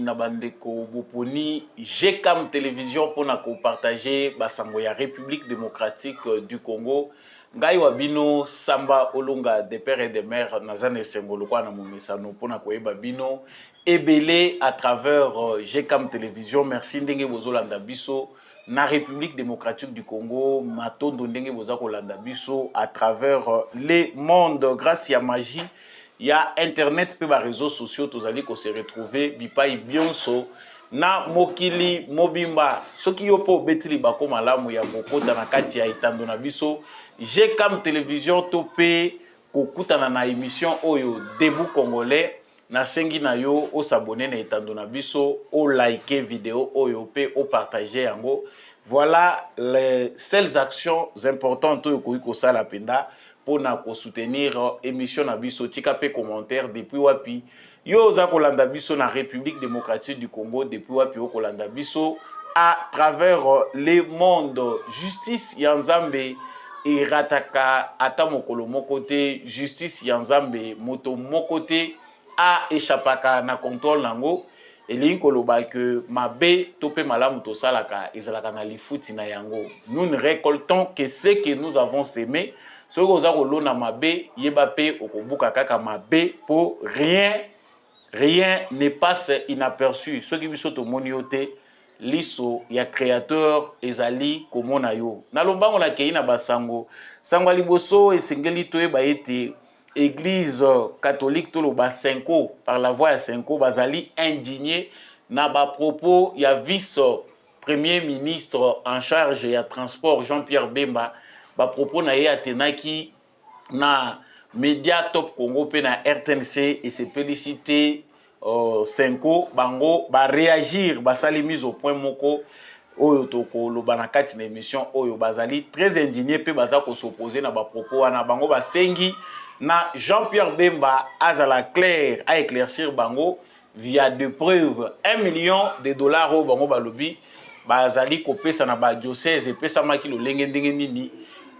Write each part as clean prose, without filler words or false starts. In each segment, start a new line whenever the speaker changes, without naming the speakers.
na bandeko boponi GCAM télévision pour na partager basango ya République démocratique du Congo. Ngai wabino Samba Olonga des pères et des mères nazane sengolo kwa na momesano pour na koyeba bino ebele à travers GCAM télévision. Merci ndenge bozolanda biso na République démocratique du Congo, matondo ndenge boza kolanda biso à travers les mondes grâce à magie. Il y a internet pe ba réseaux sociaux tozali ko se retrouver bipai bionso na mokili mobimba soki yo po betili bako malamu ya kokota na kati ya itando na biso GCAM télévision to pe kokutana na émission oyo Debout Congolais na sengi na yo o s'abonner na itando na biso o liker vidéo oyo pe o partager yango. Voilà les seules actions importantes oyo ko sala penda pour soutenir l'émission Nabiso, tika pe commentaire depuis wapi. Yo za kolanda biso na République démocratique du Congo depuis wapi yo kolanda biso à travers les mondes. Justice yanzambe et rataka ata mokolo mokote, justice yanzambe moto mokote a échappaka na contrôle nango. Et li koloba que mabe topé malamu to salaka ezalaka na lifuti na yango. Nous ne récoltons que ce que nous avons semé. Ce que vous avez na mabe yebape okobuka kaka mabe pour rien ne passe inaperçu. Ce qui biso to moniote liso ya créateur ezali komona yo. Na lombango na keina basango sango liboso esengeli to eba ete église catholique to lo basenko par la voix ya senko bazali indigné na ba propos ya vice premier ministre en charge ya transport Jean-Pierre Bemba. Ba propos na ye atenaki na média Top Congo pe na RTNC et se féliciter Senko bango ba réagir ba sali mise au point moko oyo toko lo banakati na émission oyo bazali très indigné pe baza ko s'opposer na ba propos wana bango ba sengi na Jean-Pierre Bemba azala clair à éclaircir bango via de preuves 1 million de dollars au bango balobi bazali kopesa na ba diocèse pesa maki lo lenge ndenge nini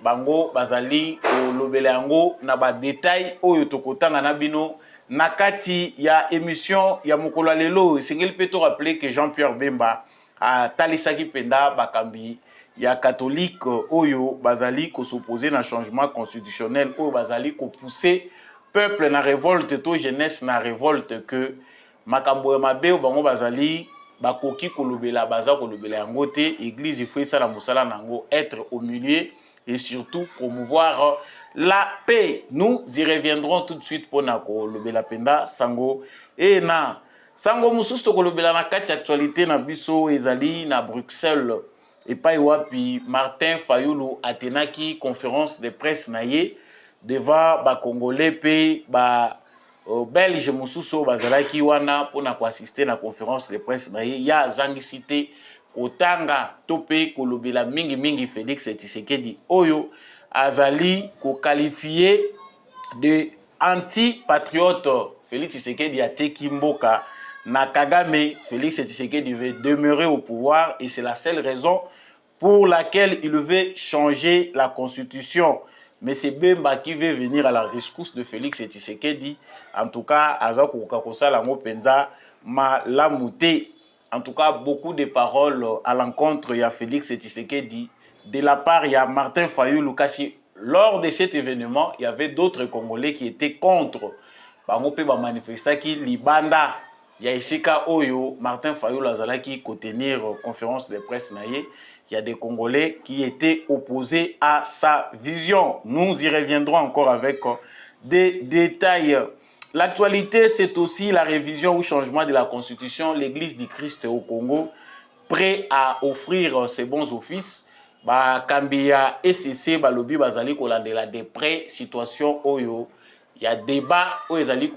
bango bazali olobele yango na ba détail oyo tokotanga na bino na kati ya émission ya mokolo lelo singeli pe to rappeler que Jean-Pierre Bemba a talisaki penda bakambi ya catholique oyo bazali ko s'opposer na changement constitutionnel oyo bazali ko pousser peuple na révolte to jeunesse na révolte que makambo ya mabe bango bazali bakoki kolobela baza kolobela yango te église il faut ça la mosala nango être au milieu et surtout promouvoir la paix. Nous y reviendrons tout de suite pour nako lobela penda sango et na sango mususu to kolobela na kati actualité na biso ezali na Bruxelles et pas wapi Martin Fayulu atenaki conférence de presse na ye devant ba congolais pe ba belge mususu bazalaki wana pour na assister na conférence de presse na ye ya zangi cité Otanga topé kolobela mingi Félix Tshisekedi oyo azali ko qualifié de anti-patriote. Félix Tshisekedi a teki mboka na Kagame. Félix Tshisekedi veut demeurer au pouvoir et c'est la seule raison pour laquelle il veut changer la constitution. Mais c'est Bemba qui veut venir à la rescousse de Félix Tshisekedi. En tout cas, azako kokosala ngo penza malamute. En tout cas, beaucoup de paroles à l'encontre de Félix Tshisekedi. De la part, il y a Martin Fayulu Kashi. Lors de cet événement, il y avait d'autres Congolais qui étaient contre. Bango pe ba manifesta ki libanda. Il y a Isika Oyo, Martin Fayulu Azalaki qui tenir conférence de presse naïe. Il y a des Congolais qui étaient opposés à sa vision. Nous y reviendrons encore avec des détails. L'actualité, c'est aussi la révision ou changement de la Constitution. L'Église du Christ au Congo, prêt à offrir ses bons offices. Kambia SCC, Balobi, Bazali, Kolandela, des prêts, situation Oyo. Il y a débat où ils allaient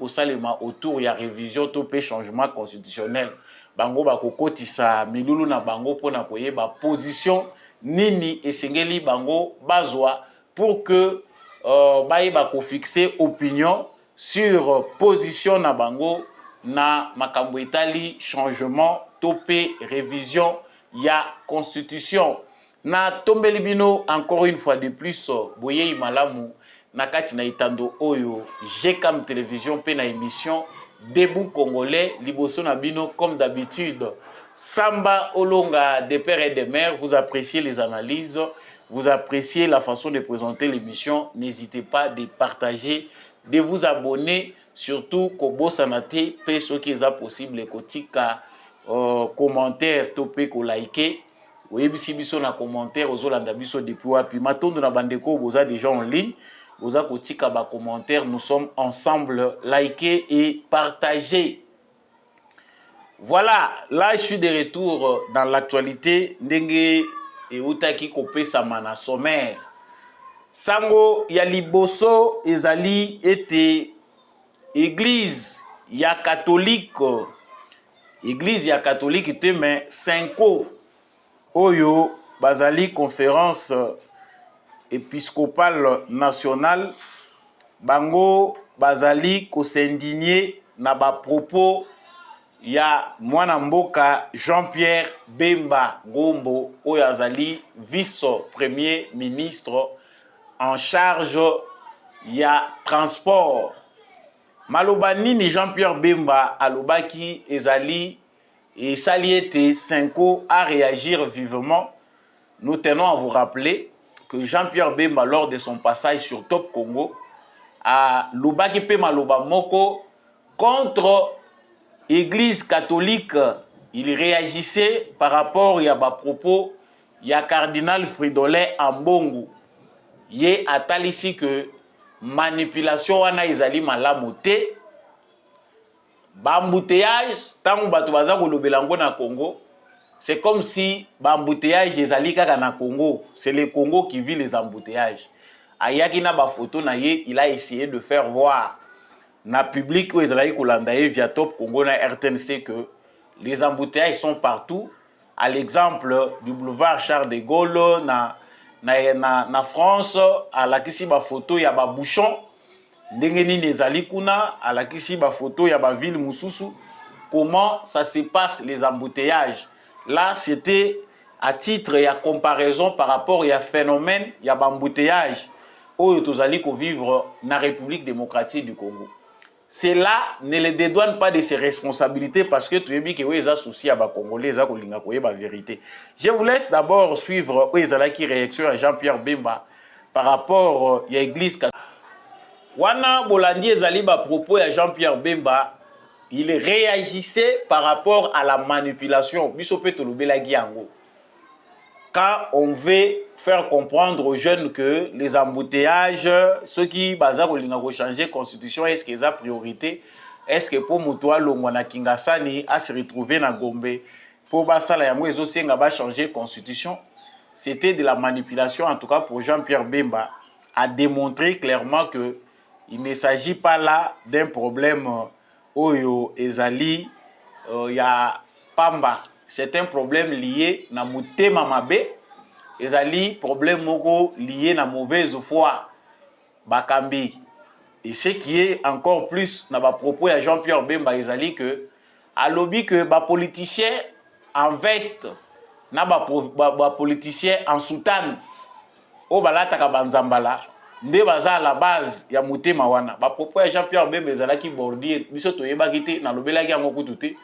autour, il y a révision, topé changement constitutionnel. Bango bakokotisa milulu na bango pona koye ba position nini esengeli bango bazwa pour que ba ko fixer opinion sur position na bango na makambo etali changement topé révision ya constitution na tombeli bino encore une fois de plus boye malamu na kati na itando oyo GCAM télévision pe na émission Debout Congolais, Liboso Nabino, comme d'habitude. Samba Olonga, des pères et des mères, vous appréciez les analyses, vous appréciez la façon de présenter l'émission. N'hésitez pas de partager, de vous abonner, surtout Kobo Sanate, pe ce qui est possible, kotika commentaire, topé, ko liker. Oui, si biso na commentaire, aux Olanda biso depuis wapi. Matondo na bandeko, vous avez déjà en ligne. Vous avez kotika ba commentaire. Nous sommes ensemble, likez et partagez. Voilà, là je suis de retour dans l'actualité. Ndenge et Outaki Kopé Samana sommaire. Sango ya liboso ezali ete église ya catholique. Église ya catholique te mais 5 Oyo Bazali conférence épiscopale nationale. Bango Bazali ko s'indigner na ba propos ya mwana mboka Jean-Pierre Bemba Gombo oyo azali vice-premier ministre en charge ya transport. Maloba nini Jean-Pierre Bemba alobaki ezali et Saliete Cinco à réagir vivement. Nous tenons à vous rappeler que Jean-Pierre Bemba lors de son passage sur Top Congo a lobaki pe maloba moko contre Église catholique. Il réagissait par rapport à ba propos ya cardinal Fridolin Ambongo. Ye atalisi que manipulation wana ezali malamu te. Bambouteillage tango bato baza kolobela ngo na Congo, c'est comme si bambouteillage ezali kaka na Congo, c'est le Congo qui vit les embouteillages. Ayaki na ba photo na ye, il a essayé de faire voir na public où ezali kolanda ye via Top Congo na RTNC que les embouteillages sont partout. À l'exemple du boulevard Charles de Gaulle na France, à la kisi ba photo ya ba bouchon ndenge nini ezali kuna, à la kisi ba photo ya ba ville mususu. Comment ça se passe les embouteillages? Là c'était à titre ya comparaison par rapport ya phénomène ya ba embouteillage oyo tozali ko vivre na République démocratique du Congo. Cela ne les dédouane pas de ses responsabilités parce que tu es bien que oui, ils ont souci à bas Congolais, ils ont la vérité. Je vous laisse d'abord suivre qui réaction à Jean-Pierre Bemba par rapport à l'église. Wana Bolandi ezali ba propos à Jean-Pierre Bemba, il réagissait par rapport à la manipulation. Bisope tolobela giango. Quand on veut faire comprendre aux jeunes que les embouteillages, ceux qui bazar ont changer la constitution, est-ce qu'ils ont priorité? Est-ce que pour Moutoua Longwana Kingasani à se retrouver dans Gombe pour Basala Yango et aussi changer la constitution? C'était de la manipulation, en tout cas pour Jean-Pierre Bemba, a démontré clairement que il ne s'agit pas là d'un problème Oyo Ezali, ya Pamba. C'est un problème lié à Moutema Mabe. Ezali problème moko lié à mauvaise foi. Bakambi. Et ce qui est encore plus dans ba propos à Jean-Pierre Bemba Ezali que à lobby que ba politicien en veste na ba politicien en soutane o balata ka banzambala nde baza à la base ya Moutema wana. Ba propos à Jean-Pierre Bemba Ezali ki bordir biso toyebaki te na lobelaki yango kutu te.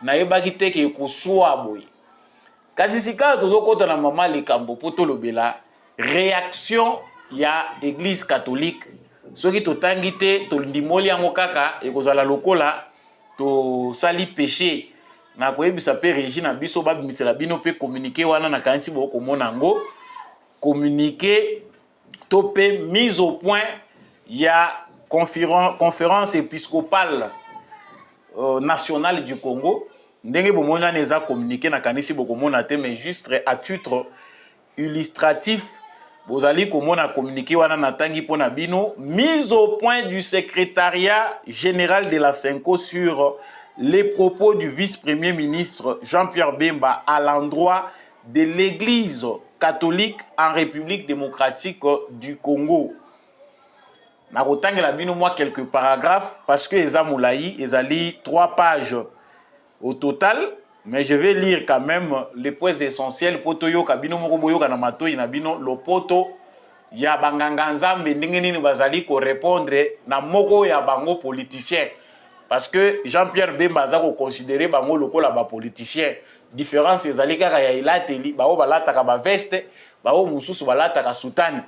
Na yebaki te ke kusua boy. Kasi sika tozokota na mama likambo poto lobela réaction ya église catholique. Soki totangi te to ndimoli yango kaka ekozala lokola to sali péché. Na koyebisa pe Regina biso babimisela bino pe communiquer wana na kanti boko mona ngo communiquer to pe mise au point ya conférence épiscopale nationale du Congo. Ndenge bomona neza communiquer na kanisi bokomona te mais juste à titre illustratif bozali komona communiquer wana na tangi pona bino mise au point du secrétariat général de la Cinco sur les propos du vice-premier ministre Jean-Pierre Bemba à l'endroit de l'église catholique en République démocratique du Congo. Na kotangela bino moi quelques paragraphes parce que eza moulayi ezali 3 pages au total, mais je vais lire quand même les points essentiels poto yo kabino moko boyo kana matoi na bino lo poto ya banganga nzambe ndenge nini bazali ko répondre na moko ya bango politicien parce que Jean-Pierre Bemba a considéré bango lokola ba politicien. Différence ezali kaka ya ilateli, bao balataka ba veste, bao mususu balataka soutane.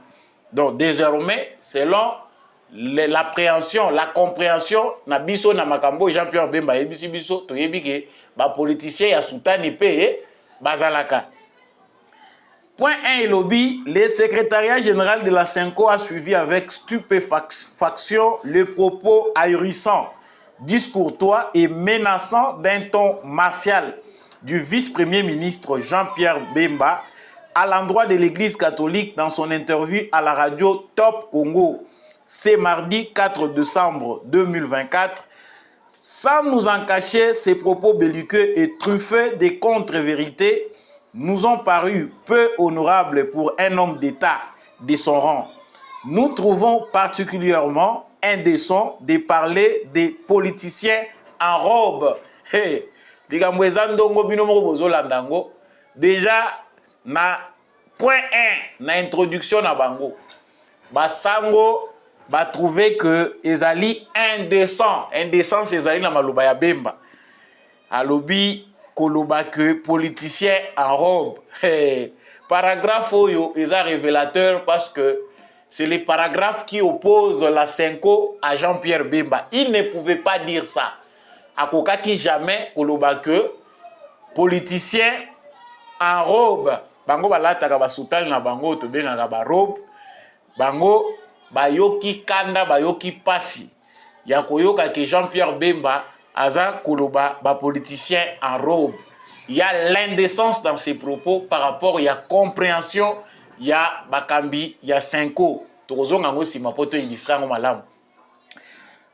Donc désormais, selon l'appréhension, la compréhension, na biso na makambo Jean-Pierre Bemba yebisi biso, toyebi ke ba politicien ya soutane pe bazalaka. Point 1 et lobby, le secrétariat général de la Senko a suivi avec stupéfaction le propos ahurissant, discourtois et menaçant d'un ton martial du vice-premier ministre Jean-Pierre Bemba à l'endroit de l'Église catholique dans son interview à la radio Top Congo, ce mardi 4 décembre 2024. Sans nous en cacher, ces propos belliqueux et truffés de contre-vérités nous ont paru peu honorables pour un homme d'État de son rang. Nous trouvons particulièrement indécent de parler des politiciens en robe. Hey, déjà, na point 1, na introduction na bango, basango ba trouvé que ezali indécent. Indécent, c'est ezali na maloba ya Bemba. Alobi koloba que politicien en robe. Hey, paragraphe oyo eza révélateur parce que c'est le paragraphe qui oppose la Senko à Jean-Pierre Bemba. Il ne pouvait pas dire ça. Akokaki jamais koloba que politicien en robe. Bango balataka basutali na bango to bengaka ba robe. Bango bayoki kanda bayoki pasi. Ya koyoka ke Jean-Pierre Bemba aza koloba ba politicien en robe. Il y a l'indécence dans ses propos par rapport, il y a compréhension, il y a bakambi, il y a Senko. Tozonga ngo sima poto ilistrango malamu.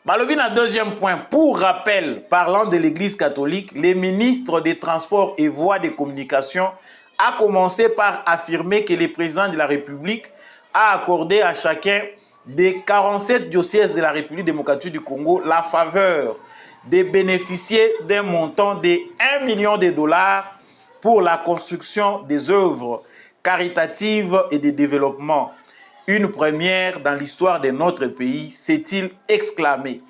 Balobi na deuxième point, pour rappel, parlant de l'Église catholique, le ministre des Transports et Voies de Communication a commencé par affirmer que le président de la République a accordé à chacun des 47 diocèses de la République démocratique du Congo la faveur de bénéficier d'un montant de 1 million de dollars pour la construction des œuvres caritatives et de développement. Une première dans l'histoire de notre pays, s'est-il exclamé.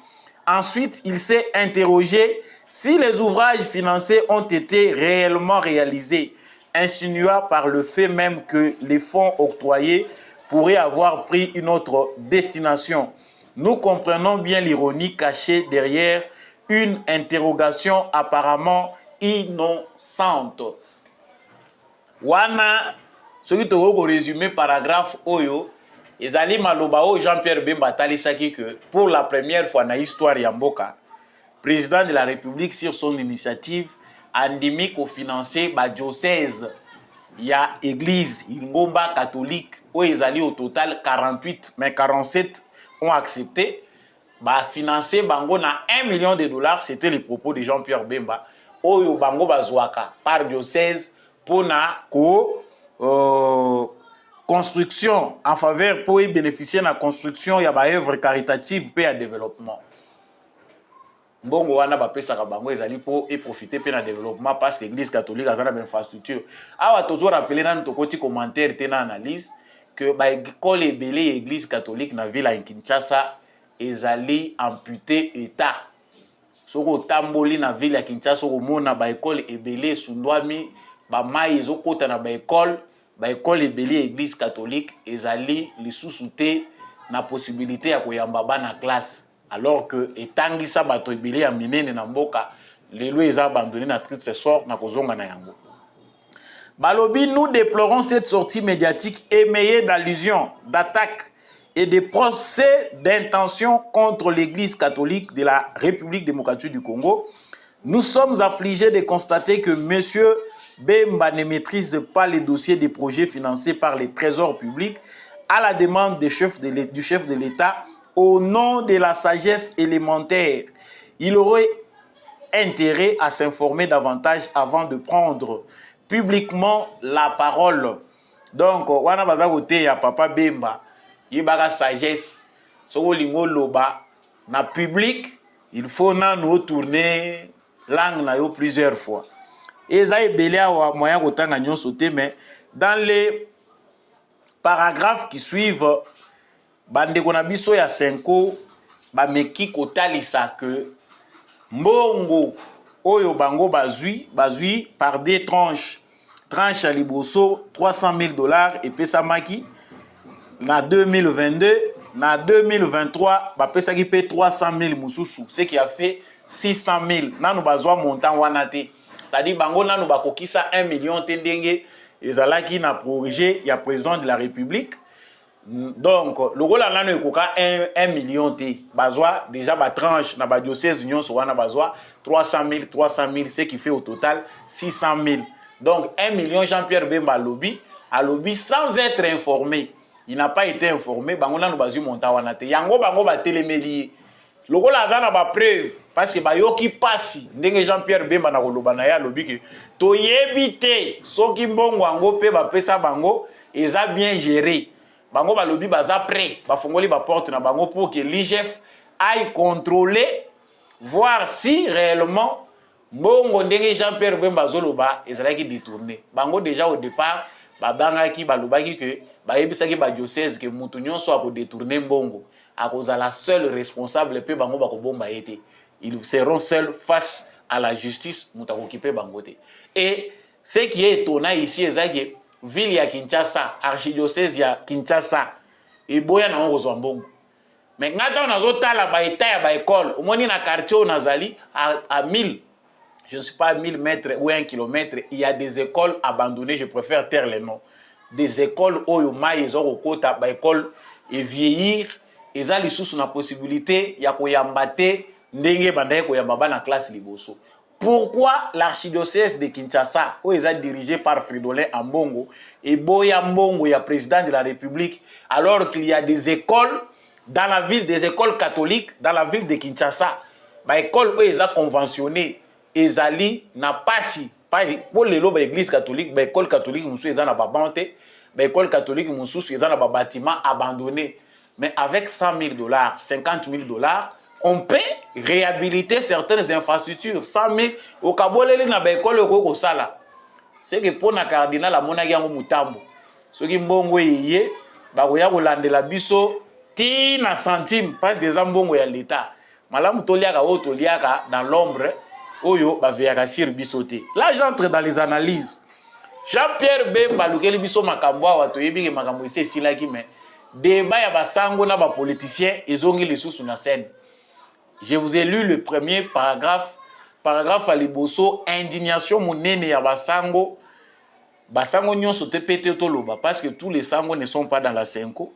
Ensuite, il s'est interrogé si les ouvrages financés ont été réellement réalisés, insinuant par le fait même que les fonds octroyés pourraient avoir pris une autre destination. Nous comprenons bien l'ironie cachée derrière une interrogation apparemment innocente. Wana, ce qui te résumé paragraphe Oyo, ezali maloba o Jean-Pierre Bemba talisaki que pour la première fois dans l'histoire ya mboka, président de la République sur son initiative andimi ko financer ba diocèse ya église Ngomba catholique o ezali au total 48 mais 47 ont accepté ba financer bango na 1 million de dollars. C'était les propos de Jean-Pierre Bemba oyo bango bazwaka par diocèse pour na ko construction en faveur pour y bénéficier de la construction il y a ba œuvre caritative et à développement. Bongo wana ba pesa ka bango ezali pour y profiter pe na développement parce que l'église catholique a une infrastructure. Awa toujours rappeler dans notre côté commentaire té na analyse que ba école ebélé église catholique na ville à Kinshasa ezali amputé état. Soko tamboli na ville ya Kinshasa ko mona ba école ebélé sundwami ba mai ezokota na ba école ebeli église catholique ezali lisusu na possibilité ya koyamba bana classe alors que etangisa bato ebeli ya minene na mboka lelo eza abandonné na triste ce sort na kozonga na yango. Balobi, nous déplorons cette sortie médiatique émayée d'allusions, d'attaques et de procès d'intention contre l'église catholique de la République démocratique du Congo. Nous sommes affligés de constater que monsieur Bemba ne maîtrise pas les dossiers des projets financés par les trésors publics à la demande du chef de l'État au nom de la sagesse élémentaire. Il aurait intérêt à s'informer davantage avant de prendre publiquement la parole. Donc, wana baza kote ya papa Bemba, yebaka sagesse, soko lingo loba na public, il faut na nous tourner langue na yo plusieurs fois. Et ça est belé à moyen kotanga nyonso te, mais dans les paragraphes qui suivent, bande konabiso ya Senko ba meki kotalisa que mbongo oyo bango bazui par des tranches tranche à liboso 300 000 dollars et pesamaki na 2022 na 2023 bapesaki pe 300 000 mususu, ce qui a fait 600 000 nanu bazwa montant wana te, c'est-à-dire bango nanu bakokisa 1 million te ndenge ezalaki na projet ya président de la République. Donc lokola nanu ekoka 1 million te bazwa déjà ba tranche na ba diocèse nyonso wana bazwa 300 000 ce qui fait au total 600 000. Donc 1 million Jean-Pierre Bemba alobi sans être informé. Il n'a pas été informé, bango nanu bazwi montant wana te. Yango bango ba telemeli lokola azana ba preuve parce que bayoki pasi ndenge Jean-Pierre Bemba na koloba na ya alobi ke toyebi te soki mbongo yango pe bapesa bango eza bien géré. Bango balobi baza prêt, bafongoli ba porte na bango pour que l'IGF aille contrôler, voir si réellement mbongo ndenge Jean-Pierre Bemba zoloba ezalaki détourné. Bango déjà au départ babangaki balobaki que bayebisaki ba diocèse que mutu nyonso ako détourner mbongo akozala seul responsable pe bango bakobomba été. Ils seront seuls face à la justice mutu akokipe bango te. Et ce qui est étonnant ici ezaki ville ya Kinshasa, archidiocèse ya Kinshasa, et boya na ozwa mbongo. Mais ngata on azotala ba état ya ba école, au moins na quartier on azali à 1000, je ne sais pas 1000 mètres ou 1 kilomètre, il y a des écoles abandonnées, je préfère taire les noms. Des écoles oyo mai ezoko kota ba école et vieillir, eza lisusu na possibilité ya koyamba te ndenge bandaye koyamba bana classe liboso. Pourquoi l'archidiocèse de Kinshasa, où est dirigé par Fridolin Ambongo, et Boya Mbongo, il y a président de la République, alors qu'il y a des écoles dans la ville, des écoles catholiques dans la ville de Kinshasa, bah école où ils ont conventionné, Ezali n'a pas si, pour les lots l'église catholique, bah école catholique nous ils ont pas banté, bah école catholique nous ils ont pas bâtiment abandonné, mais avec 100 000 dollars, 50 000 dollars. On peut réhabiliter certaines infrastructures. 100 000 au Kaboleli na baekole ko sala. C'est que pour na cardinal amona yango mutambo. Soki mbongo yeye ba koya kolandela biso ti na centime parce que za mbongo ya l'état. Malamu toliaka o toliaka dans l'ombre oyo ba veaka sur biso te. Là j'entre dans les analyses. Jean-Pierre Bemba lukeli biso makambo wa toyebi ke makambo ise silaki mais débat ya basango na ba politiciens ezongi lisusu na scène. Je vous ai lu le premier paragraphe à liboso, indignation monene ya basango. Basango nyonso te pete toloba parce que tous les sangos ne sont pas dans la Senko,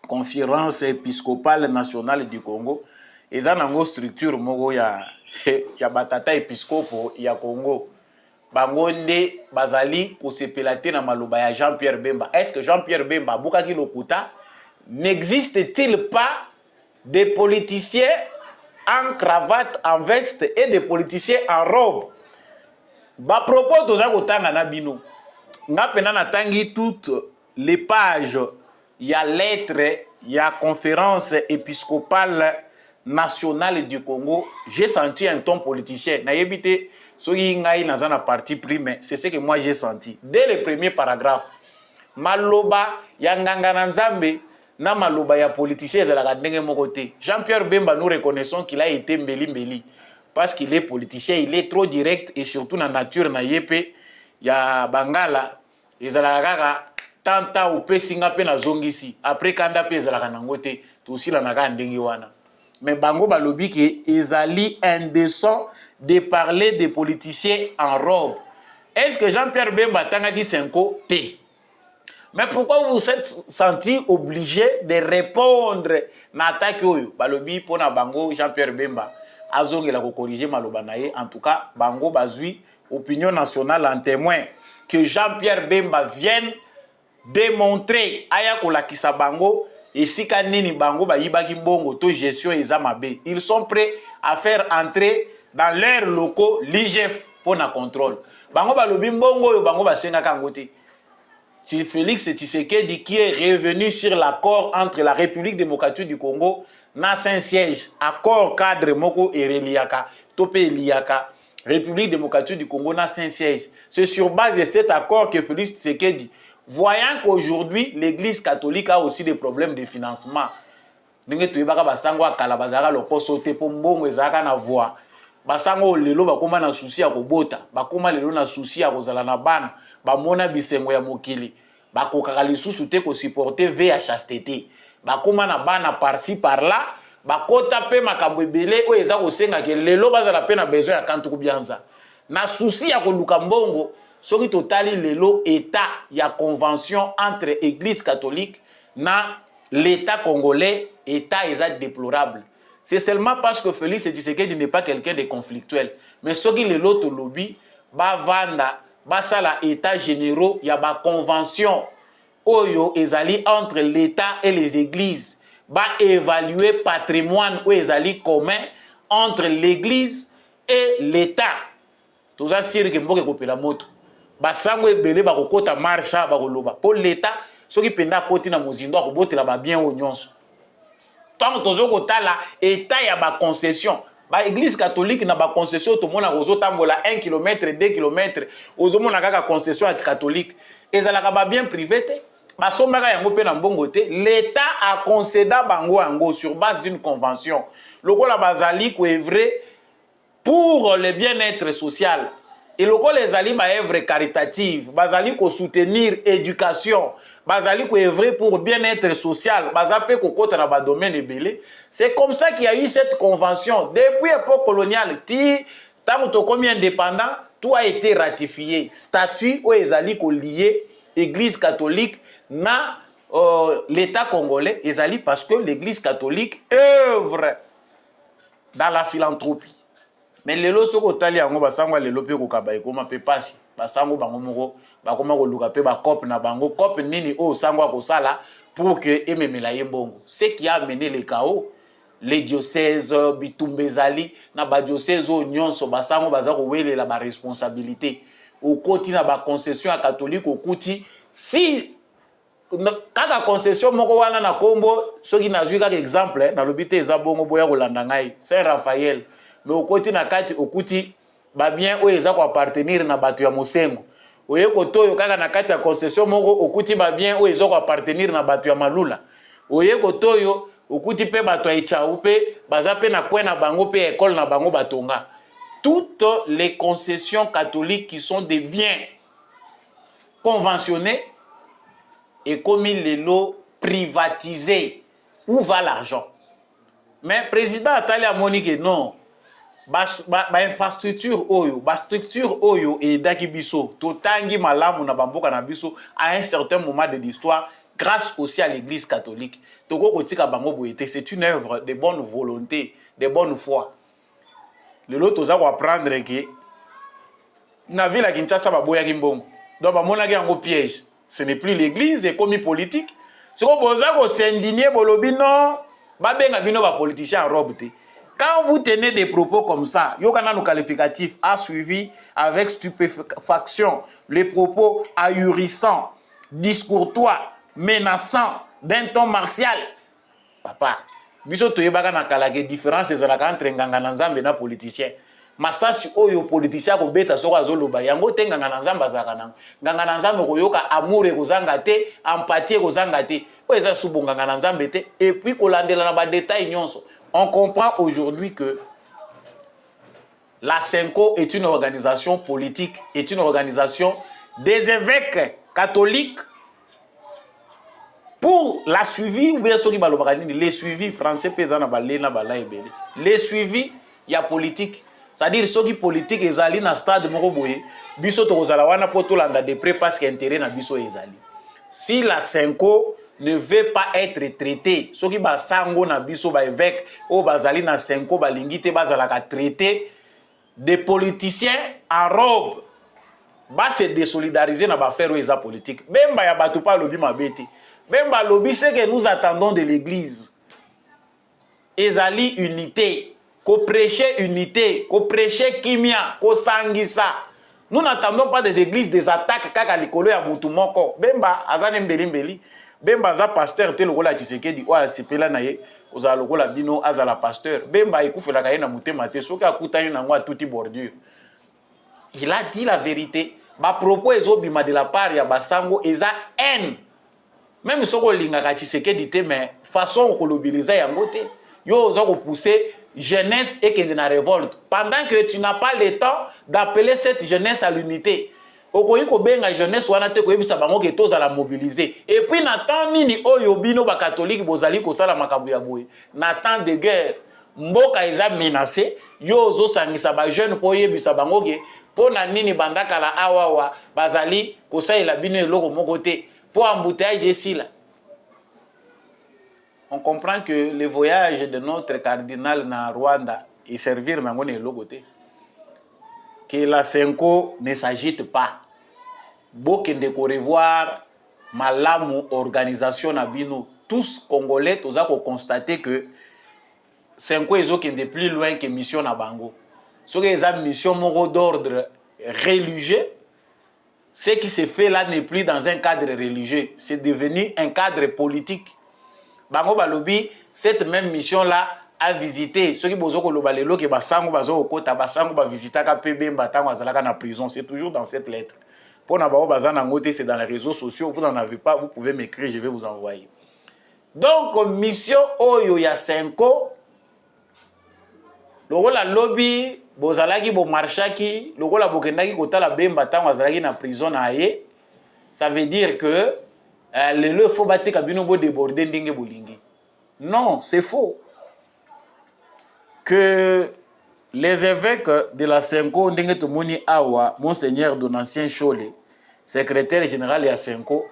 conférence épiscopale nationale du Congo. Eza nango structure moko ya batata épiscopo ya Congo. Bango nde bazali kosepela te na maloba ya Jean-Pierre Bemba. Est-ce que Jean-Pierre Bemba bukaki lokuta n'existe-t-il pas des politiciens en cravate, en veste et des politiciens en robe? Ba propos toza kotanga na bino. Nga pena na tangi toutes les pages, il y a lettres, il y a conférence épiscopale nationale du Congo. J'ai senti un ton politicien. Na yebite soki ngai naza na parti pris, mais c'est ce que moi j'ai senti. Dès le premier paragraphe, maloba ya nganga na nzambe na maloba ya politicien ezalaka ndenge moko te. Jean-Pierre Bemba, nous reconnaissons qu'il a été mbeli parce qu'il est politicien, il est trop direct et surtout na nature na yepe ya bangala ezalaka kaka tanta upesinga pe na zongisi après kanda pe ezalaka nango te tosila na ka ndenge wana. Mais bango balobi ke ezali indécent de parler des politiciens en robe. Est-ce que Jean-Pierre Bemba tangaki senko te? Mais pourquoi vous vous êtes senti obligé de répondre na attaque oyo? Balobi pona bango Jean-Pierre Bemba azongela ko corriger maloba na ye. En tout cas, bango bazui opinion nationale en témoin que Jean-Pierre Bemba vienne démontrer aya ko lakisa bango esika nini bango ba yibaki mbongo to gestion eza mabe. Ils sont prêts à faire entrer dans leurs locaux l'IGF pona contrôle. Bango balobi mbongo oyo bango basenga kango te. C'est Félix Tshisekedi qui est revenu sur l'accord entre la République démocratique du Congo na Saint-Siège, accord cadre moko et reliaka, topé liaka, République démocratique du Congo na Saint-Siège. C'est sur base de cet accord que Félix Tshisekedi, voyant qu'aujourd'hui l'Église catholique a aussi des problèmes de financement, ndenge toyebaka basango akala bazaka lokoso te po mbongo ezaka na voix. basango lelo bakoma na souci ya kobota bakoma lelo na souci ya kozala na bana bamona bisengo ya mokili bakokaka lisusu te kosupporte ve ya chasteté bakoma na bana par-ci par-là bakota pe makambo ebele oyo eza kosengaka lelo bazala pe na besoin ya kantuku bianza na souci ya koluka mbongo soki totali lelo état ya convention entre église catholique na l'état congolais état eza déplorable. C'est seulement parce que Félix Tshisekedi n'est pas quelqu'un de conflictuel. Mais ce qui est l'autre lobby, vanda, basala état généraux, il y a ba convention oyo ezali entre l'état et les églises. Ba évaluer patrimoine ou ezali commun entre l'église et l'état. Tout ça c'est que mboke kopela moto. Ba sango ebele ba kokota marcha ba koloba. Pour l'état, ce qui penda koti na mozindo akobotela ba bien o nyonso. Tant que la état ya ba concession ba église catholique na ba concession to mona ozo tambola 1 km 2 km ozo mona kaka concession catholique ezalaka ba bien privé te ba sombaka yango pe na mbongo te l'état a concéda bango yango sur base d'une convention lokola bazali ko œuvrer pour le bien-être social et lokola ezali ba œuvre caritative bazali ko soutenir éducation bazali ko œuvrer pour bien-être social, bazape ko kota na ba domaine ebele. C'est comme ça qu'il y a eu cette convention depuis l'époque coloniale. Tant que comme indépendant, tout a été ratifié. Statut ou ezali ko lié Église catholique na l'État congolais, ezali parce que l'Église catholique œuvre dans la philanthropie. Mais lelo soko tali yango basango lelo pe ko kabaye ko mape pasi basango bango moko bakoma ko luka pe ba cop na bango cop nini o sango ko sala pour que ememela yembongo ce qui a amené le chaos les diocèses bitumbezali na ba diocèse o nyonso basango baza ko welela ba responsabilité au koti na ba concession ya catholique au kuti si kaka concession moko wana na kombo soki nazwi kaka exemple na lobité eza bongo boya ko landa ngai Saint Raphaël. Mais au côté na kati okuti ba bien o eza ko appartenir na bato ya mosengo oye kotoyo kaka na kati ya concession moko okuti ba bien o eza ko appartenir na bato ya malula oye kotoyo okuti pe bato ya Itchau pe baza pe na kwena bango pe école na bango batonga toutes les concessions catholiques qui sont des biens conventionnés et comme les lots privatisés où va l'argent mais président atali a monique non ba infrastructure oyo ba structure oyo et daki biso totangi malamu na bamboka na biso à un certain moment de l'histoire grâce aussi à l'église catholique toko kotika bango boyete c'est une œuvre de bonne volonté de bonne foi le lot toza ko apprendre que na ville à Kinshasa ba boya kimbongo donc ba monaki yango piège ce n'est plus l'église et comme politique ce ko boza ko s'indigner bolobi non ba benga bino ba politicien en robe te. Quand vous tenez des propos comme ça, Yokana no qualificatif a suivi avec stupéfaction les propos ahurissants, discourtois, menaçants, d'un ton martial. Papa, biso toyebaka na kalage différence ezalaka entre nganga na nzambe na politicien. Masasi oyo politicien ko beta soko azoloba yango te nganga na nzambe azalaka nango. Nganga na nzambe koyoka amour ekozanga te, empathie ekozanga te. O eza subu nganga na nzambe te et puis kolandela na ba détail nyonso. On comprend aujourd'hui que la Senko est une organisation politique, est une organisation des évêques catholiques pour la suivi, ou bien les suivis français, les suivis, il y a politique. C'est-à-dire ceux qui politique, ils allaient dans le stade Moroboye, biso tozalawana potolanda de près parce qu'intérêt na biso ezali. Si la Senko ne veut pas être traité, ceux qui basango na biso ba évêque ou bazali na Senko balingite bazalaka traité des politiciens en robe, ba se désolidariser na ba faire eza politique. Bemba ya batu pa lobi mabete. Bemba lobi c'est que nous attendons de l'église. Ezali unité, ko prêcher unité, ko prêcher kimia, ko sangisa. Nous n'attendons pas des églises des attaques kaka likolo ya mutu moko. Bemba azane mbeli mbeli. Bemba za pasteur te lokola Tshisekedi o asepela na ye ozala lokola bino azala pasteur bemba ekufela ka ye na mutema te soki akutani nango atuti bordure. Il a dit la vérité. Ba propos ezobima de la part ya basango eza haine. Même soko lingaka Tshisekedi te mais façon ko mobiliser yango te. Yo oza ko pousser jeunesse et qu'il y a une révolte. Pendant que tu n'as pas le temps d'appeler cette jeunesse à l'unité. Okoyi ko benga jeunesse wana te ko yebisa bango ke toza la mobiliser. Et puis n'attend nini oyo bino ba catholique bozali ko sala makambo ya boye. N'attend de guerre. Mboka eza menacé, yo ozo sangisa ba jeune po yebisa bango ke pona nini bandaka la awawa bazali ko salela bino eloko moko te po embouteillage esila. On comprend que le voyage de notre cardinal na Rwanda et servir nango ne eloko te. Que la Senko ne s'agite pas. Bokende ko revoir malamu organisation na bino. Tous Congolais, tous a constaté que Senko ezokende plus loin que mission na bango. Ce qui est mission moko d'ordre religieux, ce qui se fait là n'est plus dans un cadre religieux, c'est devenu un cadre politique. Bango balobi, cette même mission là a visité ceux qui bozoko lobalelo ke basango bazo okota basango ba visitaka PB mbatango azalaka na prison, c'est toujours dans cette lettre. Pour na bao bazana ngote, c'est dans les réseaux sociaux, vous n'en avez pas, vous pouvez m'écrire, je vais vous envoyer. Donc mission oyo ya Senko lokola lobby bozalaki bo marchaki lokola bokendaki kotala bemba tango azalaki na prison na ye, ça veut dire que le faut battre kabino bo déborder ndenge bolingi. Non, c'est faux. Que les évêques de la Senko ndenge tomoni awa monseigneur Donatien Chole, secrétaire général ya Senko,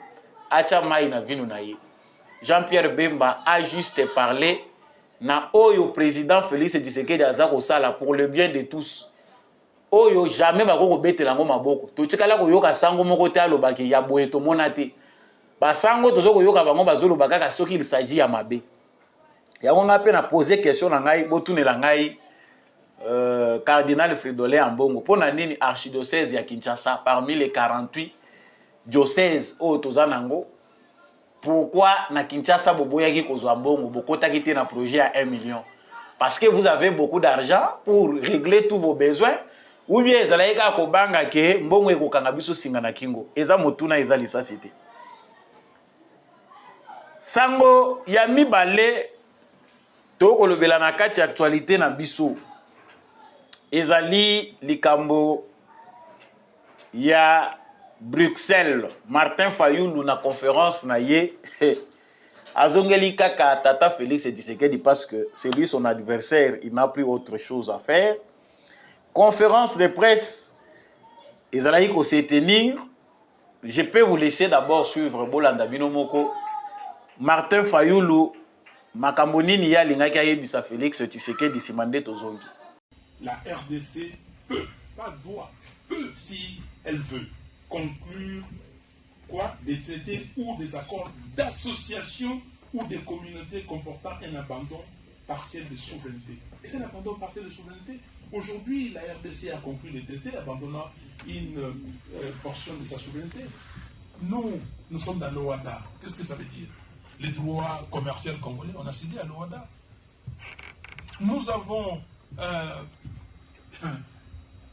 acha mai na vinu na ye. Jean-Pierre Bemba a juste parlé na oyo président Félix Tshisekedi azako sala pour le bien de tous. Oyo jamais bako betela ngo maboko. Totikala ko yoka sango moko te alobaki ya boye to monate. Basango tozoko yoka bango bazolo bakaka soki il s'agit ya mabe. Ya nga pe na poser question na ngai botunela ngai cardinal Fridolin Ambongo pona nini archidiocèse ya Kinshasa parmi les 48 diocèses oyo tozanango. Pourquoi na Kinshasa boboyaki kozwa mbongo bokotaki te na projet à 1 million? Parce que vous avez beaucoup d'argent pour régler tous vos besoins, ou bien ezalaika kobanga ke mbongo ekokanga biso singa na kingo. Eza motuna eza lisasi te. Sango ya mibale to kolobela na kati actualité na biso. Ezali likambo ya Bruxelles, Martin Fayulu na conférence na ye azongeli kaka tata Félix Tshisekedi parce que c'est lui son adversaire, il n'a plus autre chose à faire. Conférence de presse ezalaki ko se tenir. Je peux vous laisser d'abord suivre Bolanda Binomoko. Martin Fayulu makambo nini ya lingaki ayebisa Félix Tshisekedi simande tozongi.
La RDC peut, pas doit, peut si elle veut conclure quoi, des traités ou des accords d'association ou des communautés comportant un abandon partiel de souveraineté. C'est un abandon partiel de souveraineté. Aujourd'hui, la RDC a conclu des traités abandonnant une portion de sa souveraineté. Nous sommes dans l'OADA. Qu'est-ce que ça veut dire? Les droits commerciaux congolais, on a signé à l'OADA. Nous avons...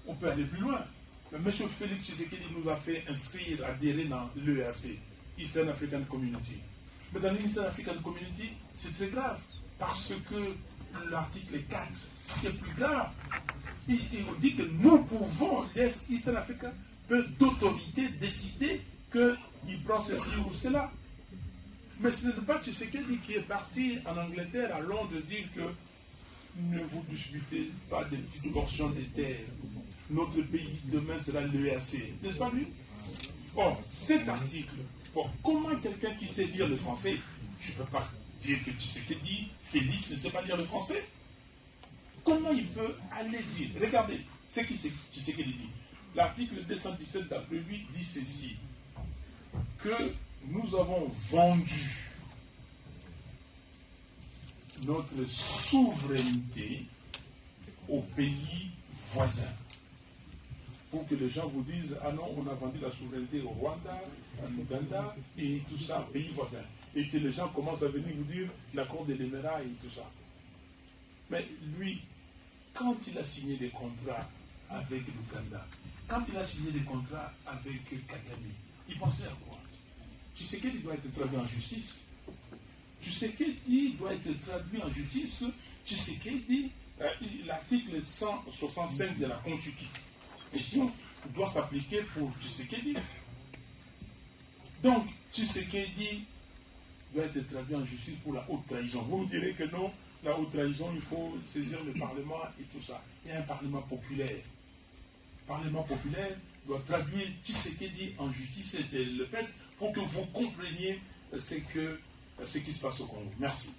on peut aller plus loin. Mais M. Félix Tshisekedi nous a fait inscrire, adhérer dans l'EAC, Eastern African Community. Mais dans l'Eastern African Community, c'est très grave, parce que l'article 4, c'est plus grave. Il dit que nous pouvons, l'Eastern Africa peut d'autorité décider qu'il prend ceci ou cela. Mais ce n'est pas Tshisekedi qui est parti en Angleterre, à Londres, dire que ne vous disputez pas des petites portions de terre. Notre pays demain sera l'EAC. N'est-ce pas lui? Bon, cet article, bon, comment quelqu'un qui sait lire le français, je ne peux pas dire que Tshisekedi, Félix ne sait pas lire le français. Comment il peut aller dire? Regardez ce que Tshisekedi dit. L'article 217 d'après lui dit ceci, que nous avons vendu notre souveraineté aux pays voisins. Pour que les gens vous disent, ah non, on a vendu la souveraineté au Rwanda, en Ouganda, et tout ça, pays voisins. Et que les gens commencent à venir vous dire l'accord de l'Émirat et tout ça. Mais lui, quand il a signé des contrats avec l'Ouganda, quand il a signé des contrats avec Kagame, il pensait à quoi? Tu sais qu'il doit être traduit en justice. Tu sais qu'il doit être traduit en justice. Tu sais qu'il dit l'article 165 de la Constitution doit s'appliquer pour Tshisekedi. Donc, Tshisekedi doit être traduit en justice pour la haute trahison. Vous me direz que non, la haute trahison, il faut saisir le Parlement et tout ça. Il y a un Parlement populaire. Le Parlement populaire doit traduire Tshisekedi en justice et le fait pour que vous compreniez ce qui se passe au Congo. Merci.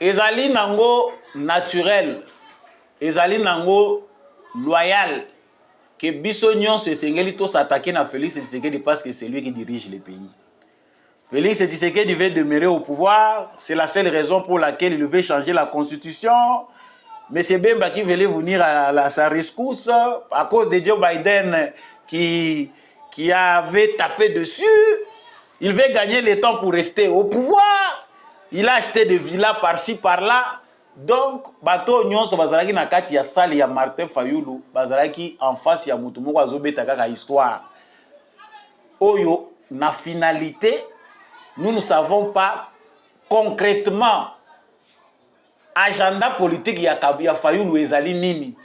Ezali nango naturel, ezali nango loyal, que biso nyonso esengeli to s'attaquer na Félix Tshisekedi parce que c'est lui qui dirige le pays. Félix Tshisekedi veut demeurer au pouvoir, c'est la seule raison pour laquelle il veut changer la constitution. Mais c'est Bemba qui voulait venir à sa rescousse à cause de Joe Biden qui avait tapé dessus. Il veut gagner le temps pour rester au pouvoir. Il a acheté des villas par-ci, par-là. Donc, bato nyonso bazalaki na kati ya salle ya Martin Fayulu, bazalaki en face ya mutu moko azobeta kaka histoire. Oyo, na finalité, nous ne savons pas concrètement agenda politique ya Fayulu ezali nini.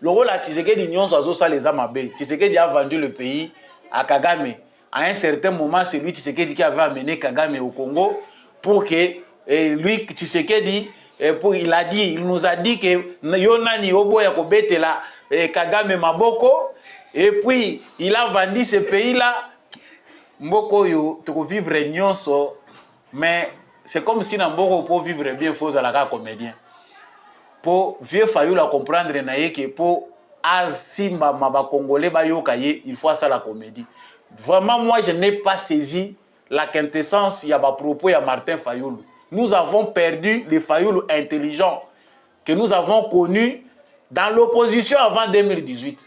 Loro la Tshisekedi nyonso azosala eza mabe. Tshisekedi a vendu le pays à Kagame. À un certain moment, c'est lui Tshisekedi qui avait amené Kagame au Congo pour que lui Tshisekedi il a dit, il nous a dit que Yonani Oboya Kobetela Kagame Maboko, et puis il a vendu ce pays-là. Mboko yo, tu peux vivre nyonso, mais c'est comme si Namboko pour vivre bien, il faut aller à comédien. Pour vieux Fayulu la comprendre que pour Azimba Maba Congolais Bayokaye, il faut ça la comédie. Vraiment, moi, je n'ai pas saisi la quintessence il y a des propos à Martin Fayulu. Nous avons perdu les Fayulu intelligents que nous avons connus dans l'opposition avant 2018.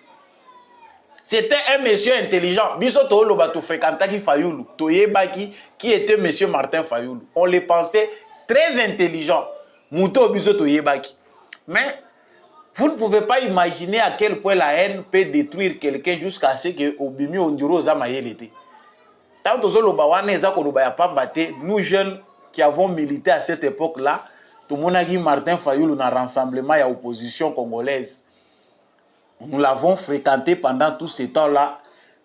C'était un monsieur intelligent. Biso Toolo Bato fréquentaki Fayulu, Toyebaki, qui était monsieur Martin Fayulu. On le pensait très intelligent. Mouto Biso Toyebaki. Mais vous ne pouvez pas imaginer à quel point la haine peut détruire quelqu'un jusqu'à ce que Obimi Onduro Zamayelete. Tant nous jeunes qui avons milité à cette époque-là, tout le monde a dit Martin Fayulu dans un rassemblement à l'opposition congolaise. Nous l'avons fréquenté pendant tout ce temps-là.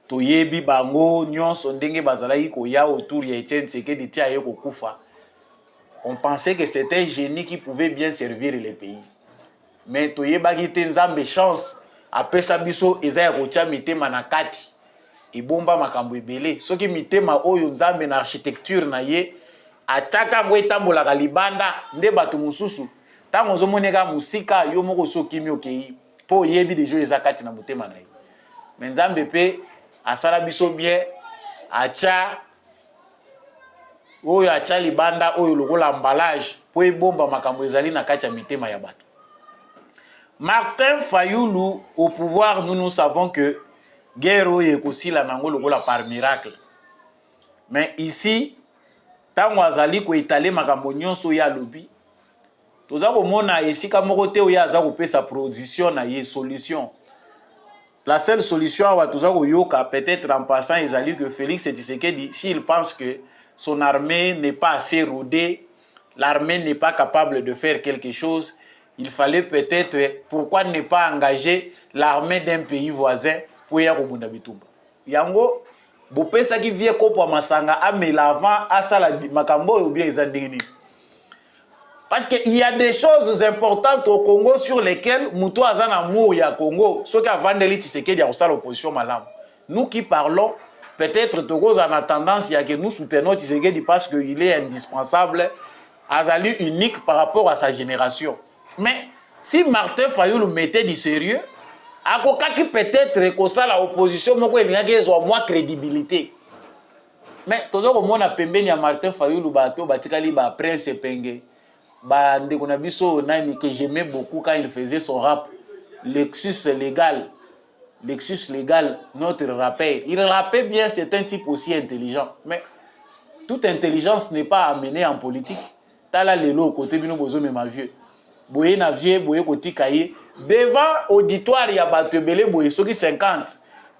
Toyebi Bango, Nyon Sondenge Bazalaï Koya autour de Etienne Tshisekedi Tia Yoko Kufa. On pensait que c'était un génie qui pouvait bien servir le pays. Mais Toyebagi Tenzambe chance, après ça, biso Ezaya Rocha Mitema Nakati. Et bomba makambo ebele. Ce qui mitema oyo nzambe na architecture na ye, ataka ngo etambola libanda nde bato mususu. Tango zomoneka musika yo moko sokimi okei. Po yebi de jeux ezakati na motema na ye. Mais nzambe pe asala biso bien, acha oyo acha libanda oyo lokola emballage po ebomba makambo ezali na kati ya mitema ya bato. Martin Fayulu au pouvoir, nous savons que guerre est aussi la nango par miracle. Mais ici, tant wazali ko étaler makambo nyonso ya lobi, toza ko mona ici ka moko te oya za ko pesa production na ye solution. La seule solution wa toza ko yoka peut-être en passant ezali que Félix Tshisekedi, s'il pense que son armée n'est pas assez rodée, l'armée n'est pas capable de faire quelque chose, il fallait peut-être, pourquoi ne pas engager l'armée d'un pays voisin pour y aller au Bitumba. Yango, bopesa qui vient kopo masanga amela avant asala makambo ou bien ezandini. Parce qu'il y a des choses importantes au Congo sur lesquelles Moutou Azan amour ya Congo, ceux qui avant de Tshisekedi a osala l'opposition malam. Nous qui parlons, peut-être Togo en a tendance à que nous soutenons Tshisekedi parce qu'il est indispensable, Azali unique par rapport à sa génération. Mais si Martin Fayulu mettait du sérieux, akokaki peut-être que ça la opposition moko elingaki ezwa moins crédibilité. Mais tozo komona pembeni ya Martin Fayulu bato batikali ba Prince Penge. Ba ndeko na biso nani que j'aimais beaucoup quand il faisait son rap. Lexus légal, notre rappeur. Il rappait bien, c'est un type aussi intelligent. Mais toute intelligence n'est pas amenée en politique. Tala lelo côté bino bozo me ma vieux. Boye na vie, boye koti kaye. Devant auditoire, il y a Batebele, boye, ceux qui 50.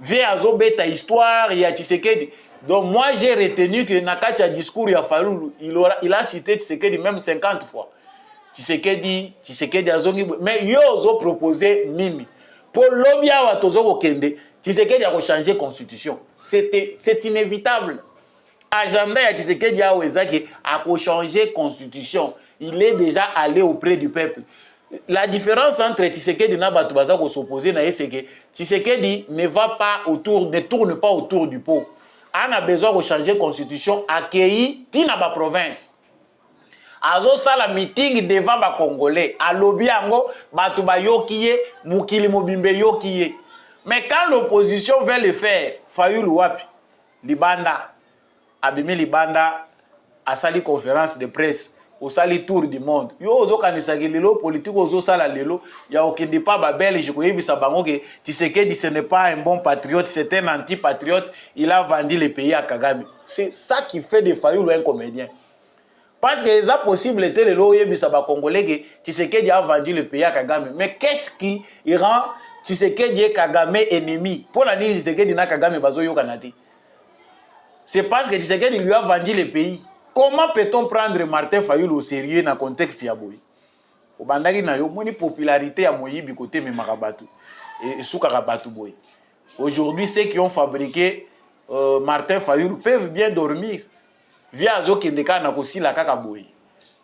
Vie azo beta histoire, il y a Tshisekedi. Donc moi, j'ai retenu que Nakati a discours, il a fallu, il a cité Tshisekedi même 50 fois. Tshisekedi azongi mais yo ozo proposer nini pour lobby awa tozo kokende Tshisekedi a changer constitution. C'est inévitable. Agenda ya Tshisekedi awa ezaki a changer constitution. Il est déjà allé auprès du peuple. La différence entre Tshisekedi na batu baza ko s'opposer na c'est que Tshisekedi ne tourne pas autour du pot. On a besoin de changer constitution accueilli tina ba province. Azo sala meeting devant ba Congolais. A lobby ango batu ba yokiye mukili mobimbe yokiye. Mais quand l'opposition veut le faire, Fayulu wapi libanda abimi libanda a sali conférence de presse. Au sali tour du monde. Yo ozo kanisaki lelo politique ozo sala lelo ya okende pa ba Belge ko yebisa bango ke Tshisekedi ce n'est pas un bon patriote, c'est un anti-patriote, il a vendu le pays à Kagame. C'est ça qui fait de Fayulu un comédien. Parce que c'est possible était lelo yebisa ba Congolais que Tshisekedi a vendu le pays à Kagame. Mais qu'est-ce qui rend Tshisekedi et Kagame ennemis? Pour la nini Tshisekedi na Kagame bazo yo kanati. C'est parce que Tshisekedi lui a vendu le pays. Comment peut-on prendre Martin Fayulu au sérieux dans le contexte ya boy? Obandaki na yo moni popularité ya moyibi côté me makabatu et soukarabatu boy. Aujourd'hui ceux qui ont fabriqué Martin Fayulu peuvent bien dormir. Via azo kendeka na kosila kaka boy.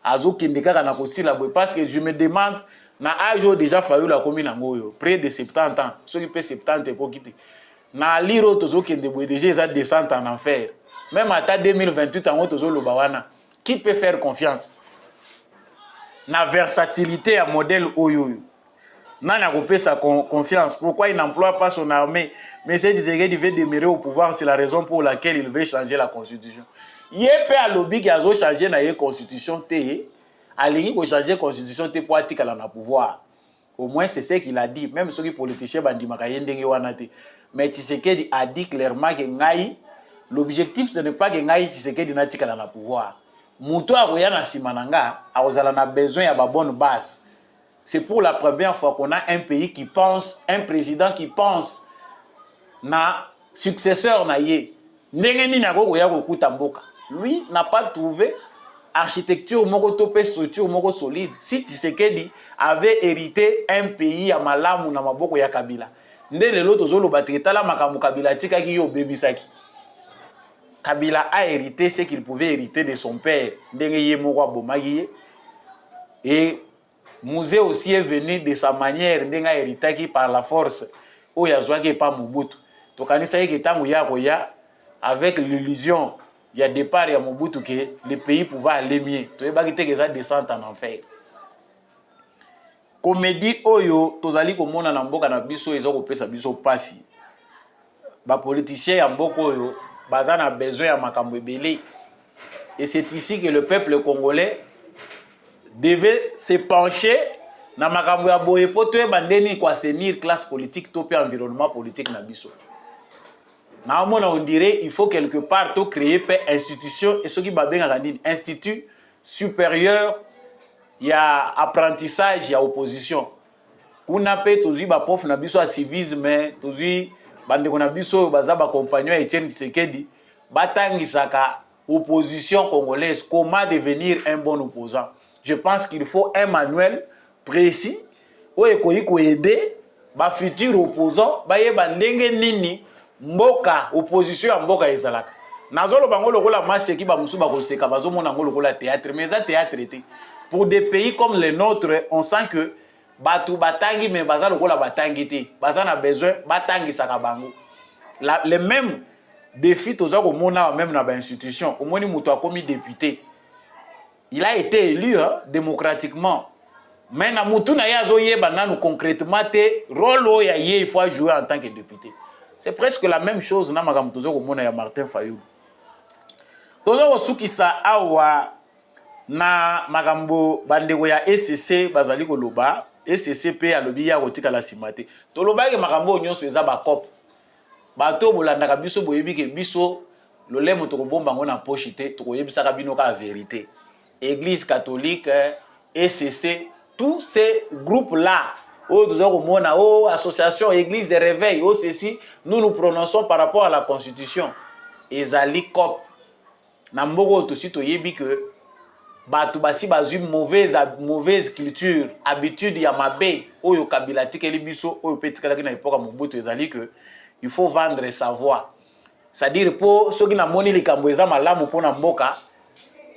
Azo kendeka na kosila boy parce que je me demande na âge déjà Fayulu a commis nango yo près de 70 ans. Ceux qui peut 70 et kokite. Na liro tozo kende boy déjà ça descend en enfer. Même à 2028, qui peut faire confiance? La versatilité à modèle Oyoyo. N'a pas sa confiance. Pourquoi il n'emploie pas son armée? Mais c'est qu'il veut demeurer au pouvoir, c'est la raison pour laquelle il veut changer la constitution. Il y a un lobby qui a changé la constitution. Il a changé la constitution pour attirer le pouvoir. Au moins, c'est ce qu'il a dit. Même ceux qui sont politiciens, mais Tshisekedi a dit clairement que l'objectif, ce n'est pas que Ngaï Tshisekedi n'a pas le pouvoir. Moutou a na simananga, a besoin de bonne base. C'est pour la première fois qu'on a un pays qui pense, un président qui pense, na successeur na ye. Lui n'a pas trouvé architecture moko topé structure moko solide. Si Tshisekedi avait hérité un pays à malamu na maboko ya Kabila, ndele loto zolo batreta la makamu Kabila tika ki yo bebisaki. Kabila a hérité ce qu'il pouvait hériter de son père. Et Mouzé aussi est venu de sa manière hérité par la force. Où il y a pas Mobutu. Donc, avec l'illusion, il y a départ à Mobutu que le pays pouvait aller mieux. Tu vois que ça descend en enfer. Comédie Oyo, tozali komona na mboka na biso ezo kopesa biso pasi. Ba politicien ya mboka Oyo Bazan a besoin à makambo ebele. Et c'est ici que le peuple congolais devait se pencher na makambo ya boye po to bandeni ko assainir classe politique to pe environnement politique na biso. Na mona on dirait il faut quelque part to créer pe institution et ce qui ba benga nini institut supérieur ya apprentissage ya opposition. Kuna pe tozui ba prof na biso a civisme tozui bandeko na biso baza ba compagnon Etienne Tshisekedi batangisaka opposition congolaise comment devenir un bon opposant. Je pense qu'il faut un manuel précis où ekoyi ko aider ba futur opposant ba yeba ndenge nini mboka opposition ya mboka ezalaka. Nazolo bango lokola maseki ba musuba ko seka bazo mona ngolo lokola théâtre mais ça théâtre était pour des pays comme le nôtre on sent que Batu batangi mais baza lokola batangi te baza na besoin batangi saka bango les mêmes défis toza ko mona même na ba institution au moni muto a commis député il a été élu démocratiquement mais na mutu na yazo yeba nanu concrètement te rôle ya ye il faut jouer en tant que député. C'est presque la même chose na makambo toza ko mona ya Martin Fayulu toza ko sukisa awa na makambo bandeko ya SCC bazali ko loba SCCP alobi ya kotika la simate. Tolobaki makambo nyonso eza ba cop. Bato bolandaka biso boyebi ke biso lolemo to kobomba ngona poche te to koyebisaka bino ka vérité. Église catholique, SCC, tous ces groupes là, association, église de réveil, ceci, nous nous prononçons par rapport à la constitution. Ezali cop. Namboko to sito yebi que batu basi bazui mauvaise culture habitude ya mabe oyo Kabila tikeli biso oyo petikala na époque Mobutu ezali que il faut vendre sa voix, c'est-à-dire po soki na moni likambo eza malamu pona mboka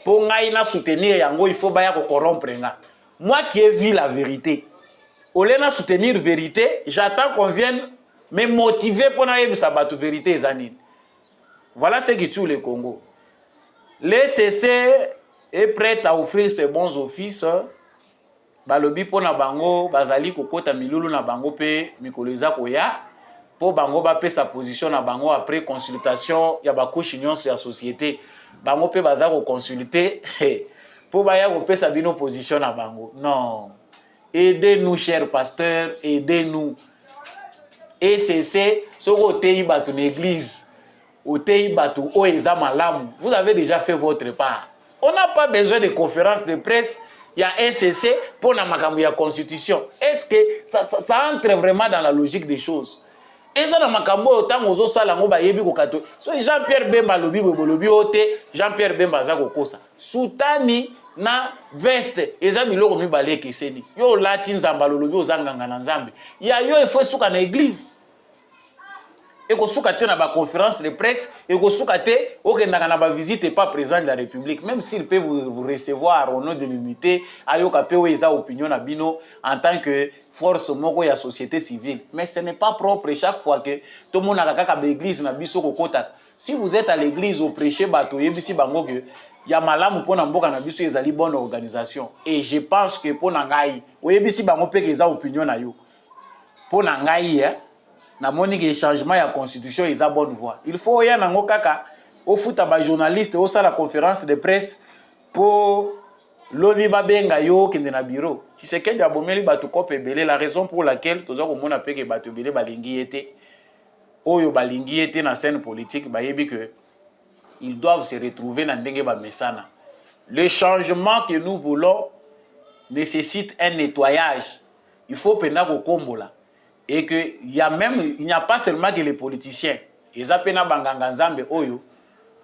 po ngai na soutenir yango il faut baya ko corrompre nga. Moi qui ai vu la vérité au lieu na soutenir vérité, j'attends qu'on vienne me motiver pour na yebisa batu vérité ezanine. Voilà ce qui tue le Congo. Le CC est prêt à offrir ses bons offices. Balobi po na bango bazali kokota milulu na bango pe mikoleza koya po bango ba pe sa position na bango après consultation ya ba couche nyonso ya société bango pe baza ko consulter po baya ko pe sa bino position na bango. Non, aidez-nous chers pasteurs, aidez-nous. ECC soko tei batu na église o tei batu o eza malamu, vous avez déjà fait votre part. On n'a pas besoin de conférences de presse. Il y a ECC pour la constitution. Est-ce que ça entre vraiment dans la logique des choses? Et ça dans makambo autant aux sala ngoba yebi ko kato. So Jean-Pierre Bemba lobi bolobi ote, Jean-Pierre Bemba za ko kosa. Soutani na veste eza biloko mibale keseni. Yo lati nzamba lobi ozanganga na nzambe. Ya yo il faut suka na église. Et qu'on soukate na ba conférence de presse et qu'on soukate okendaka na ba visite pas président de la République, même s'il peut vous recevoir au nom de l'unité ayoka pe eza opinion na bino en tant que force moko ya société civile, mais ce n'est pas propre chaque fois que tout le monde a kaka ba église na biso kokota. Si vous êtes à l'église au prêcher bato yebisi bango que ya malamu pona mboka na biso ezali bonne organisation, et je pense que pona ngai oyebisi bango pe eza opinion na yo pona ngai na moni que changement ya constitution est à bonne voie. Il faut y nango kaka au foot ba journaliste au la conférence de presse pour lobi babenga yo kende na bureau. Tu sais que ya bomeli batu kope belé, la raison pour laquelle toza ko mona pe ke batu belé balingi été oyo balingi été na scène politique ba yebi que ils doivent se retrouver na ndenge ba mesana. Le changement que nous voulons nécessite un nettoyage. Il faut pena ko kombola. Et que il n'y a pas seulement que les politiciens. Ils appellent banganga nzambe oyo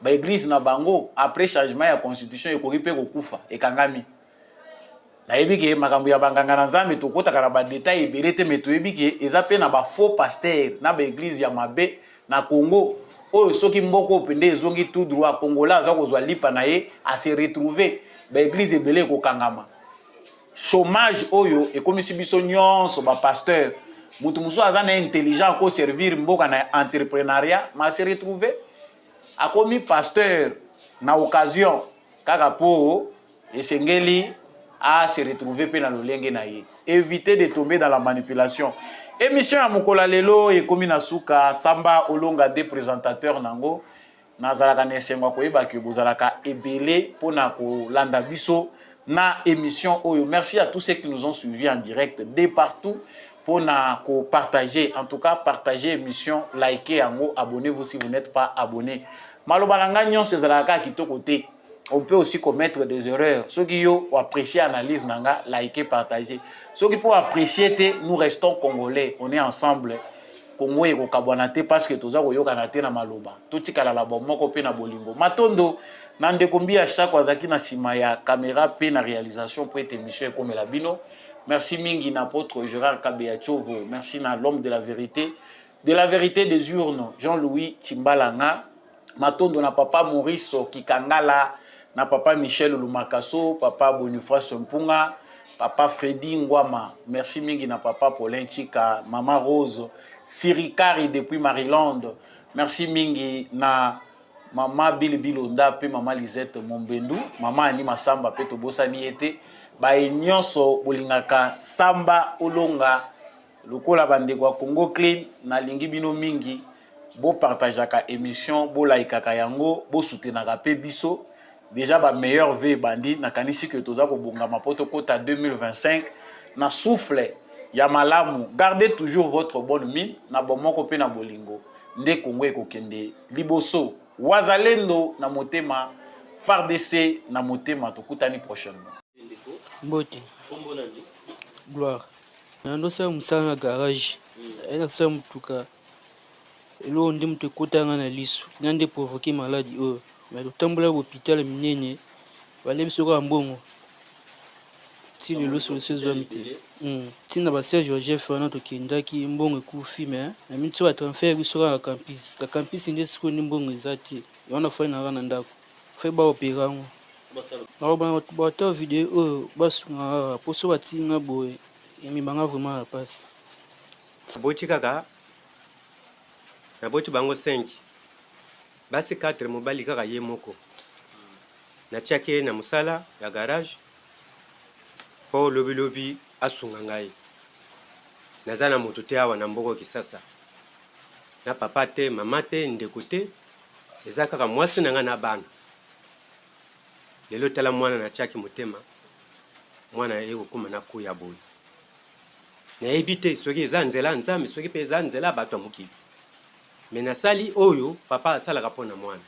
ba église na bango après changement ya constitution et koripe ko kufa et kangami. Na yebi ke makambo ya banganga nzambe to kota kana ba détail ebelete meto yebi ke ils appellent na ba faux pasteur na ba église ya mabe na Congo oyo soki mboko pende ezongi tout droit congolais za ko zwa lipa na ye a se retrouver ba église ebele ko kangama. Chômage oyo et comme si biso nyonso ba pasteur mutu muso azana intelligent ko servir mboka na entrepreneuriat ma se retrouver a komi pasteur na occasion kaka po esengeli a se retrouver pe na lolenge na ye. Éviter de tomber dans la manipulation. Émission ya mukola lelo e komi na suka Samba Olonga des présentateurs nango nazalaka nesengo ko yeba ke bozalaka ebele pona ko landa biso na émission oyo. Merci à tous ceux qui nous ont suivis en direct de partout. Pour partager, en tout cas partager l'émission, likez, abonnez-vous si vous n'êtes pas abonné. Malobalanga nyon sezalaka kito côté. On peut aussi commettre des erreurs. Ceux qui ont apprécié l'analyse nanga, likez, partagez. Ceux qui pour apprécier, nous restons congolais. On est ensemble. Congo et Kabwanate parce que tous les kanate na maloba. Tout kala la bomoko pe na bolingo. Matondo nande kombi à chaque wazaki na sima ya caméra pe na réalisation pour être émission comme la bino. Merci Mingi n'apôtre Gérard Kabeachovo. Merci na l'homme de la vérité des urnes, Jean-Louis Timbalanga. Matondo na papa Maurice Kikangala, na papa Michel Lumakaso, papa Boniface Mpunga, papa Freddy Ngwama. Merci Mingi na papa Paulin Chika, maman Rose, Sirikari depuis Maryland. Merci Mingi na maman Billy Bilonda pe maman Lisette Mombendu, maman Anima Samba pe to bosani ete. Ba nyonso bolingaka Samba Olonga lokola bande kwa Congo Clean na lingi bino mingi bo partageaka émission bo laikaka yango bo soutenaka pe biso déjà ba meilleur ve bandi na kanisi que toza ko bonga mapoto kota 2025 na souffle ya malamu. Gardez toujours votre bonne mine na bomoko pe na bolingo nde Congo ekokende liboso wazalendo na motema FARDC na motema tokutani prochainement.
Mbote gloire nando sa musala na garage ena sa mutuka elo ndi mutu kotanga na liso nande provoquer maladie o mais totambola hôpital minene balebi soko ya mbongo ti lelo solution ezwami te ntina baserge bagef wana tokendaki mbongo ekufi me na mini ti batransfert biso kaka na campus nde sikoyo ndi mbongo eza te wana fai na kaka na ndako fai baopera yango nakobana bata video oyo basunga kaka mpo so batinga boye emibanga vraiment na pasi
boti kaka na boti bango 5 basi 4 mobali kaka ye moko natiaki ye na mosala ya garage mpo lobilobi asunga ngai naza na moto te awa na mboko kisasa na papa te mama te ndeko te eza kaka mwasi na ngai na bana lelo tala mwana natiaki motema mwana ekokóma na kuya boye nayebi te soki eza nzela ya nzambe soki mpe eza nzela ya bato ya mokili me nasali oyo papa asalaka mpo na mwana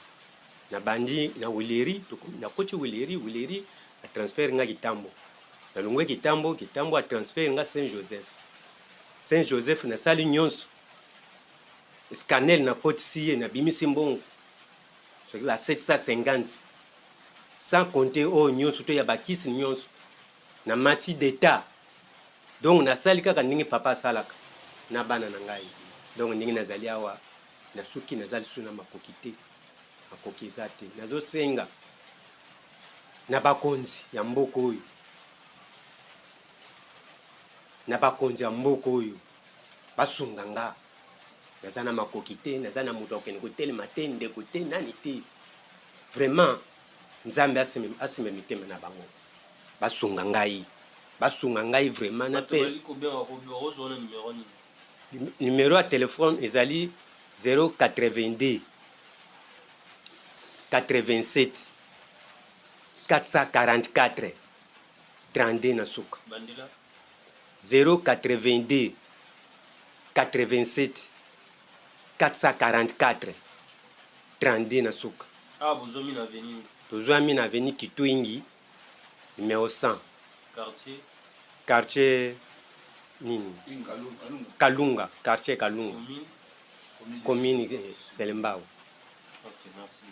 nabandi na wileri nakoti wileri atransfert nga kitambo nalongwe kitambo atransfert nga Saint Joseph nasali nyonso scanel nakotisi ye nabimisi mbongo soki ba 750 sans compter oyo nyonso to ya bakisi nyonso na mati d'état donc nasali kaka ndenge papa asalaka na bana na ngai donc ndenge nazali awa nasuki nazali su na makoki te makoki eza te nazosenga na bakonzi ya mboka oyo basunga nga naza na makoki te naza na moto akende kotelema te ndeko te nani te vraiment nzambe asime mitema na bango basunga ngai vraiment na pe numéro ya telefone ezali 082 87 444 32 na suka 082 87 444 32 na suka tozwami na avenue Kitwingi numéro 100 quartier nini Kalunga quartier Kalunga commune Selembao.
Ok, merci.